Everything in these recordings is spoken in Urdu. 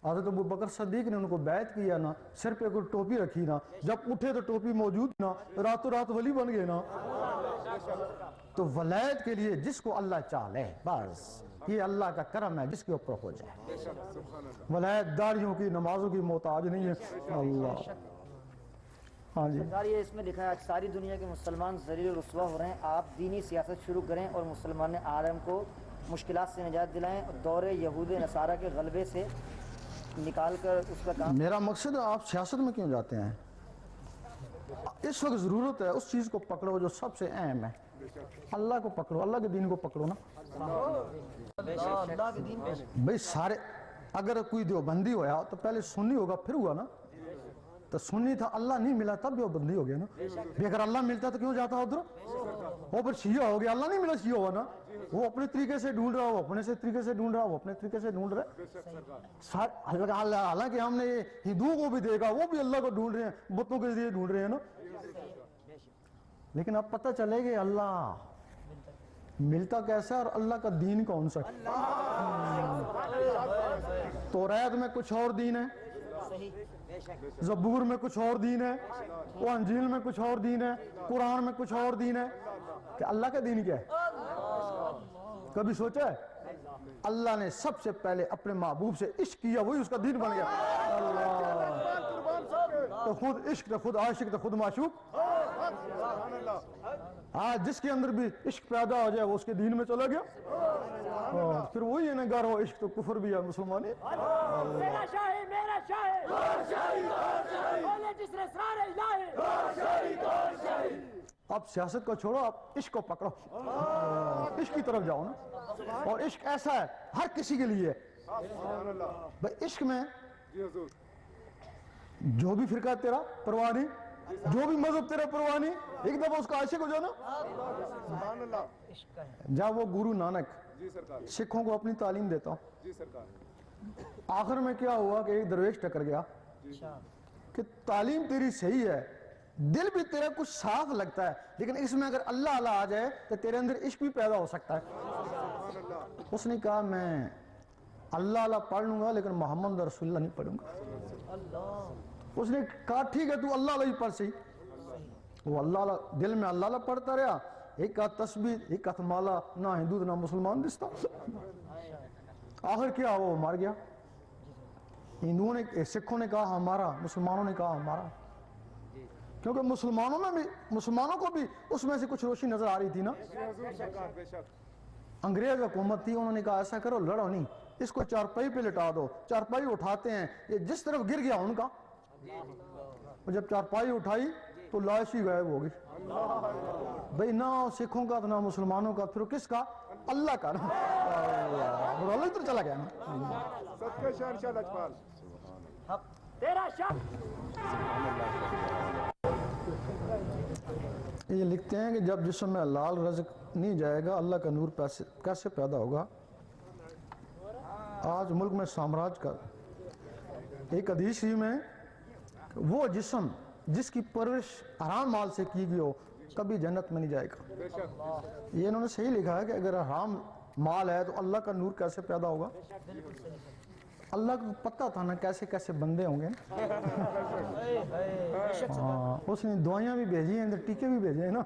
حضرت ابو بکر صدیق نے ان کو بیعت کیا نا، سر پہ کوئی ٹوپی رکھی نا، جب اٹھے تو ٹوپی موجود نا، راتوں رات ولی بن گئے نا۔ تو ولایت کے لیے جس کو اللہ چاہے، بس یہ اللہ کا کرم ہے، جس کے اوپر ہو جائے۔ ولایت داڑیوں کی، نمازوں کی محتاج نہیں ہے۔ اللہ، ہاں جی سرکار یہ اس میں لکھا ہے آج ساری دنیا کے مسلمان ذلیل و رسوا ہو رہے ہیں، آپ دینی سیاست شروع کریں اور مسلمان عالم کو مشکلات سے نجات دلائیں اور دور یہود نصارہ کے غلبے سے نکال کر اس کا کام۔ میرا مقصد ہے آپ سیاست میں کیوں جاتے ہیں؟ اس وقت ضرورت ہے اس چیز کو پکڑو جو سب سے اہم ہے، اللہ کو پکڑو، اللہ کے دین کو پکڑو نا۔ بھئی سارے، اگر کوئی دیوبندی ہوا تو پہلے سنی ہوگا پھر ہوا نا، تو سنی تھا، اللہ نہیں ملا تب دیوبندی ہو گیا نا۔ بھی اگر اللہ ملتا تو کیوں جاتا ادھر؟ وہ پھر شیعہ ہو گیا، اللہ نہیں ملا شیعہ ہوا نا۔ وہ اپنے طریقے سے ڈھونڈ رہا، وہ اپنے سے طریقے سے ڈھونڈ رہا، وہ اپنے طریقے سے ڈھونڈ رہا۔ حالانکہ ہم نے ہندوؤں کو بھی دیکھا، وہ بھی اللہ کو ڈھونڈ رہے ہیں، بتوں کے ذریعے ڈھونڈ رہے ہیں نا۔ لیکن اب پتہ چلے کہ اللہ ملتا کیسا اور اللہ کا دین کون سا۔ توریت میں کچھ اور دین ہے، زبور میں کچھ اور دین ہے، وہ انجیل میں کچھ اور دین ہے، قرآن میں کچھ اور دین ہے، کہ اللہ کا دین کیا ہے؟ کبھی سوچا ہے؟ اللہ نے سب سے پہلے اپنے محبوب سے عشق کیا، وہی اس کا دین بن گیا۔ اللہ تو خود عشق، تو خود عاشق، تو خود معشوق۔ آج جس کے اندر بھی عشق پیدا ہو جائے وہ اس کے دین میں چلا گیا، پھر وہی ہے نا، گر ہو عشق تو کفر بھی ہے، مسلمانی۔ میرا شاہی، میرا شاہی، بولے جس نے سارے الہی۔ اب سیاست کو چھوڑو، آپ عشق کو پکڑو، عشق کی طرف جاؤ نا۔ اور عشق ایسا ہے ہر کسی کے لیے، بھئی عشق میں جو بھی فرقہ تیرا پرواہ نہیں، جو بھی مذہب تیرا پرواہ نہیں، ایک دفعہ اس کا عاشق ہو جانا۔ جب وہ گرو نانک سکھوں کو اپنی تعلیم دیتا ہوں، آخر میں کیا ہوا کہ ایک درویش ٹکر گیا کہ تعلیم تیری صحیح ہے، دل بھی تیرا کچھ صاف لگتا ہے، لیکن اس میں اگر اللہ اللہ آ جائے تو تیرے اندر عشق بھی پیدا ہو سکتا ہے۔ اس نے کہا میں اللہ اللہ پڑھ لوں گا لیکن محمد رسول اللہ نہیں پڑھوں گا۔ اس نے کہا ٹھیک ہے تو اللہ اللہ ہی پڑھ سی۔ وہ اللہ اللہ دل میں اللہ اللہ پڑھتا رہا، ایک ہاتھ تسبیح ایک ہاتھ مالا، نہ ہندو نہ مسلمان دستا۔ آخر کیا ہوا، وہ مار گیا۔ ہندوؤں نے، سکھوں نے کہا ہمارا، مسلمانوں نے کہا ہمارا، کیونکہ مسلمانوں کو بھی اس میں سے کچھ روشنی نظر آ رہی تھی نا۔ انگریز حکومت تھی، انہوں نے کہا ایسا کرو، لڑو نہیں، اس کو چارپائی پہ لٹا دو۔ چارپائی اٹھاتے ہیں، یہ جس طرف گر گیا ان کا، جب چارپائی اٹھائی تو لاش ہی غائب ہو گئی۔ بھئی نہ سکھوں کا نہ مسلمانوں کا، پھر کس کا؟ اللہ کا نا۔ اللہ ادھر چلا گیا نا۔ صدقے شہنشاہ لجپال، تیرا شاہ۔ یہ لکھتے ہیں کہ جب جسم میں حلال رزق نہیں جائے گا، اللہ کا نور کیسے پیدا ہوگا؟ آج ملک میں سامراج کا ایک حدیث ہی میں، وہ جسم جس کی پرورش حرام مال سے کی گئی ہو کبھی جنت میں نہیں جائے گا۔ یہ انہوں نے صحیح لکھا ہے کہ اگر حرام مال ہے تو اللہ کا نور کیسے پیدا ہوگا؟ اللہ کو پتہ تھا نا کیسے کیسے بندے ہوں گے۔ اس نے دعائیاں بھی بھیجی ہیں، ٹیکے بھی بھیجے ہیں نا۔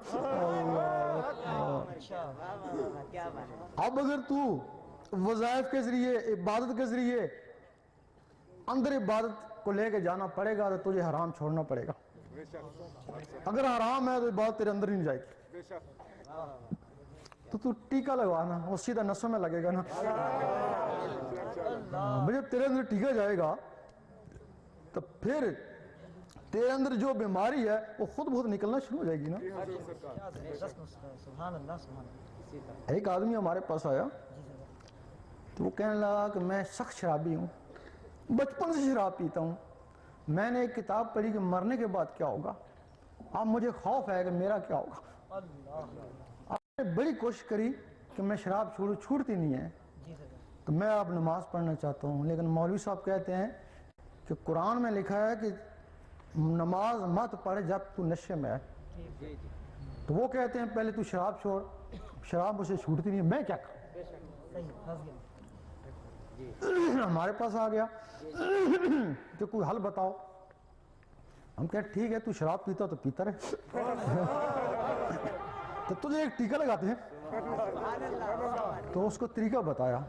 اب اگر تو وظائف کے ذریعے، عبادت کے ذریعے اندر عبادت کو لے کے جانا پڑے گا تو تجھے حرام چھوڑنا پڑے گا۔ اگر حرام ہے تو عبادت تیرے اندر ہی نہیں جائے گی، تو ٹیکہ لگوانا، وہ سیدھا نسوں میں لگے گا نا۔ جب تیرے اندر ٹیکہ جائے گا تو پھر تیرے اندر جو بیماری ہے وہ خود بہت نکلنا شروع ہو جائے گی نا۔ ایک آدمی ہمارے پاس آیا تو وہ کہنے لگا کہ میں سخت شرابی ہوں، بچپن سے شراب پیتا ہوں، میں نے ایک کتاب پڑھی کہ مرنے کے بعد کیا ہوگا، اب مجھے خوف ہے کہ میرا کیا ہوگا۔ آپ نے بڑی کوشش کری کہ میں شراب چھوڑوں، چھوڑتی نہیں ہے، تو میں اب نماز پڑھنا چاہتا ہوں، لیکن مولوی صاحب کہتے ہیں کہ قرآن میں لکھا ہے کہ نماز مت پڑھ جب تو نشے میں ہے، تو وہ کہتے ہیں پہلے تو شراب چھوڑ، شراب مجھے چھوڑتی نہیں ہے، میں کیا کروں؟ ہمارے پاس آ گیا کہ کوئی حل بتاؤ. ہم کہتے ٹھیک ہے تو شراب پیتا تو پیتا رہے, تو تجھے ایک ٹیکہ لگاتے ہیں. تو اس کو طریقہ بتایا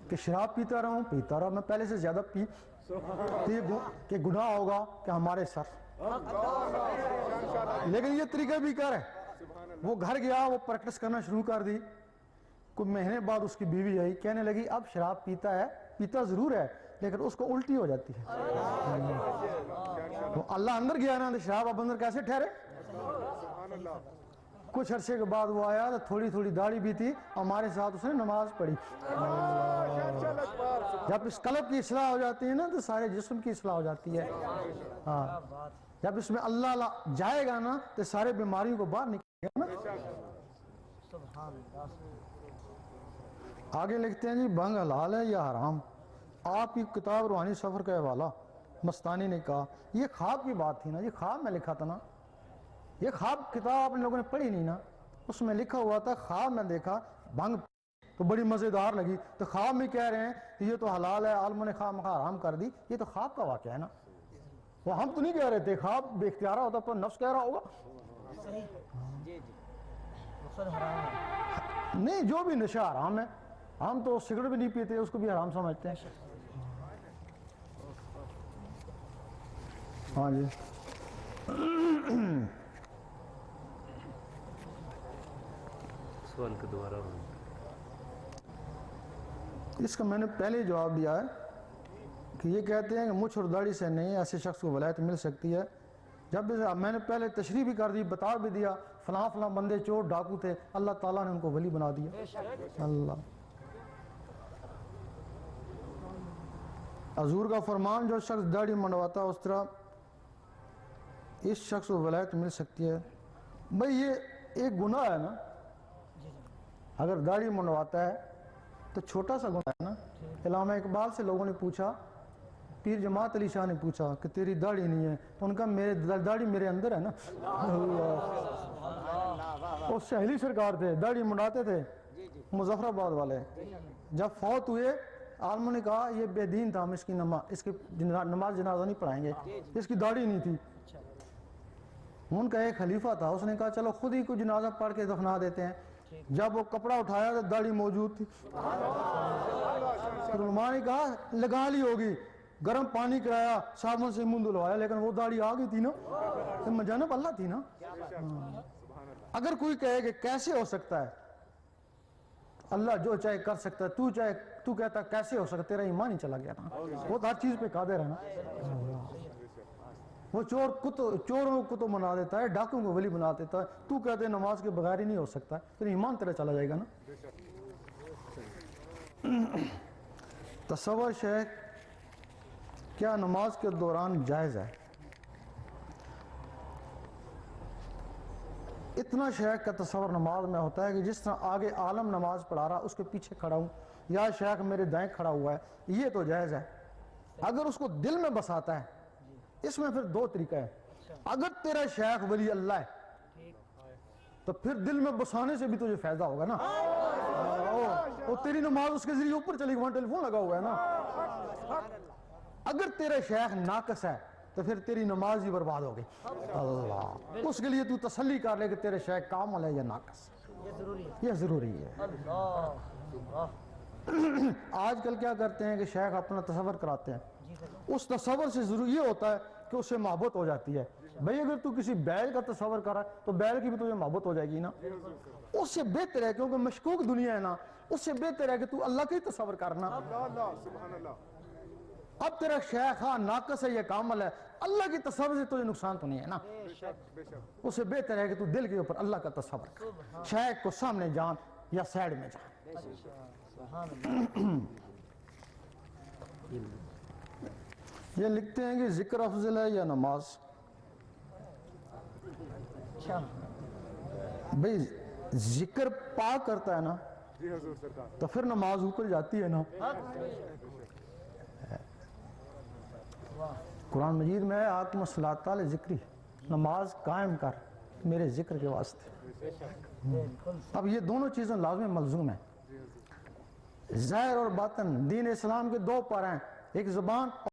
کہ شراب پیتا رہا ہوں, پیتا رہا, میں پہلے سے زیادہ پی کہ گناہ ہوگا کہ ہمارے سر. لیکن یہ طریقہ بھی کر ہے. وہ گھر گیا, وہ پریکٹس کرنا شروع کر دی. کچھ مہینے بعد اس کی بیوی آئی, کہنے لگی اب شراب پیتا ہے, پیتا ضرور ہے لیکن اس کو الٹی ہو جاتی ہے. تو اللہ اندر گیا نا, تو شراب اب اندر کیسے ٹھہرے. کچھ عرصے کے بعد وہ آیا تو تھوڑی تھوڑی داڑھی بھی تھی, ہمارے ساتھ اس نے نماز پڑھی. جب اس قلب کی اصلاح ہو جاتی ہے نا تو سارے جسم کی اصلاح ہو جاتی ہے. ہاں, جب اس میں اللہ جائے گا نا تو سارے بیماریوں کو باہر نکلے گا نا. آگے لکھتے ہیں جی بھنگ حلال ہے یا حرام. آپ کی کتاب روحانی سفر کا حوالہ مستانی نے کہا, یہ خواب کی بات تھی نا, یہ خواب میں لکھا تھا نا, یہ خواب کتاب آپ لوگوں نے پڑھی نہیں نا, اس میں لکھا ہوا تھا خواب میں دیکھا بھنگ تو بڑی مزیدار لگی, تو خواب میں کہہ رہے ہیں کہ یہ تو حلال ہے, عالموں نے خواب حرام کر دی. یہ تو خواب کا واقعہ ہے نا, وہ ہم تو نہیں کہہ رہے تھے, خواب بے اختیارہ ہوتا پر نفس کہہ رہا ہوگا. نہیں, جو بھی نشہ حرام ہے, ہم تو سگریٹ بھی نہیں پیتے, اس کو بھی حرام سمجھتے ہیں. ہاں جی, سوال کا دوبارہ اس کا میں نے پہلے جواب دیا ہے کہ یہ کہتے ہیں کہ مجھ اور داڑھی سے نہیں ایسے شخص کو ولایت مل سکتی ہے. جب میں نے پہلے تشریح بھی کر دی, بتا بھی دیا فلاں فلاں بندے چور ڈاکو تھے, اللہ تعالیٰ نے ان کو ولی بنا دیا. اللہ حضور کا فرمان, جو شخص داڑھی منڈواتا اس طرح اس شخص کو ولایت مل سکتی ہے. بھئی یہ ایک گناہ ہے نا, اگر داڑھی منڈواتا ہے تو چھوٹا سا گناہ ہے نا. علامہ اقبال سے لوگوں نے پوچھا, پیر جماعت علی شاہ نے پوچھا کہ تیری داڑھی نہیں ہے, تو ان کا میرے داڑھی میرے اندر ہے نا. وہ سہیلی سرکار تھے, داڑھی منڈاتے تھے, مظفر آباد والے. جب فوت ہوئے عالموں نے کہا یہ بے دین تھا, ہم اس کی نماز جنازہ نہیں پڑھائیں گے, اس کی داڑھی نہیں تھی. ان کا ایک خلیفہ تھا, اس نے کہا چلو خود ہی کوئی جنازہ پڑھ کے دفنا دیتے ہیں. جب وہ کپڑا اٹھایا تو داڑھی موجود تھی. پھر علماء نے کہا لگا لی ہوگی, گرم پانی کرایا, صابن سے منہ دھلوایا, لیکن وہ داڑھی آ گئی تھی نا, مجانب اللہ تھی نا. اگر کوئی کہے کہ کیسے ہو سکتا ہے, اللہ جو چاہے کر سکتا ہے, تو کہتا کیسے ہو سکتا ہے, تیرا ایمان ہی چلا گیا نا. وہ ہر چیز پہ قادر ہے نا. وہ چوروں کو تو منا دیتا ہے, ڈاکوں کو ولی بنا دیتا ہے, تو کہتے ہیں نماز کے بغیر ہی نہیں ہو سکتا, پھر ایمان تیرا چلا جائے گا نا. تصور شیخ کیا نماز کے دوران جائز ہے؟ اتنا شیخ کا تصور نماز میں ہوتا ہے کہ جس طرح آگے عالم نماز پڑھا رہا اس کے پیچھے کھڑا ہوں, یا شیخ میرے دائیں کھڑا ہوا ہے, یہ تو جائز ہے. اگر اس کو دل میں بساتا ہے, اس میں پھر دو طریقہ ہے. اگر تیرا شیخ ولی اللہ ہے تو پھر دل میں بسانے سے بھی تجھے فائدہ ہوگا نا, اور تیری نماز اس کے ذریعے اوپر چلی گئی, وہاں ٹیلی فون لگا ہوا ہے نا. اگر تیرا شیخ ناقص ہے تو پھر تیری نماز ہی برباد ہو گئی. اللہ, اس کے لیے تو تسلی کر لے کہ تیرے شیخ کامل ہے یا ناقص, یہ ضروری ہے. آج کل کیا کرتے ہیں کہ شیخ اپنا تصور کراتے ہیں, اس تصور سے ضروری یہ ہوتا ہے کہ اس سے محبت ہو جاتی ہے. بھئی اگر تو کسی بیل کا تصور کر رہا ہے تو بیل کی بھی تجھے محبت ہو جائے گی نا. اس سے بہتر ہے, کیونکہ مشکوک دنیا ہے نا, اس سے بہتر ہے کہ تو اللہ کا ہی تصور کرنا. اب تیرا شیخ ہاں ناقص ہے یا کامل ہے, اللہ کی تصور سے تجھے نقصان تو نہیں ہے نا. اس سے بہتر ہے کہ تو دل کے اوپر اللہ کا تصور کر, شیخ کو سامنے جان یا سائڈ میں جان. یہ لکھتے ہیں کہ ذکر افضل ہے یا نماز. بھئی ذکر پاک کرتا ہے نا تو پھر نماز اوپر جاتی ہے نا. قرآن مجید میں ہے آتم الصلاۃ لذکری, نماز قائم کر میرے ذکر کے واسطے. اب یہ دونوں چیزیں لازم ملزوم ہیں. ظاہر اور باطن دین اسلام کے دو پر ہیں، ایک زبان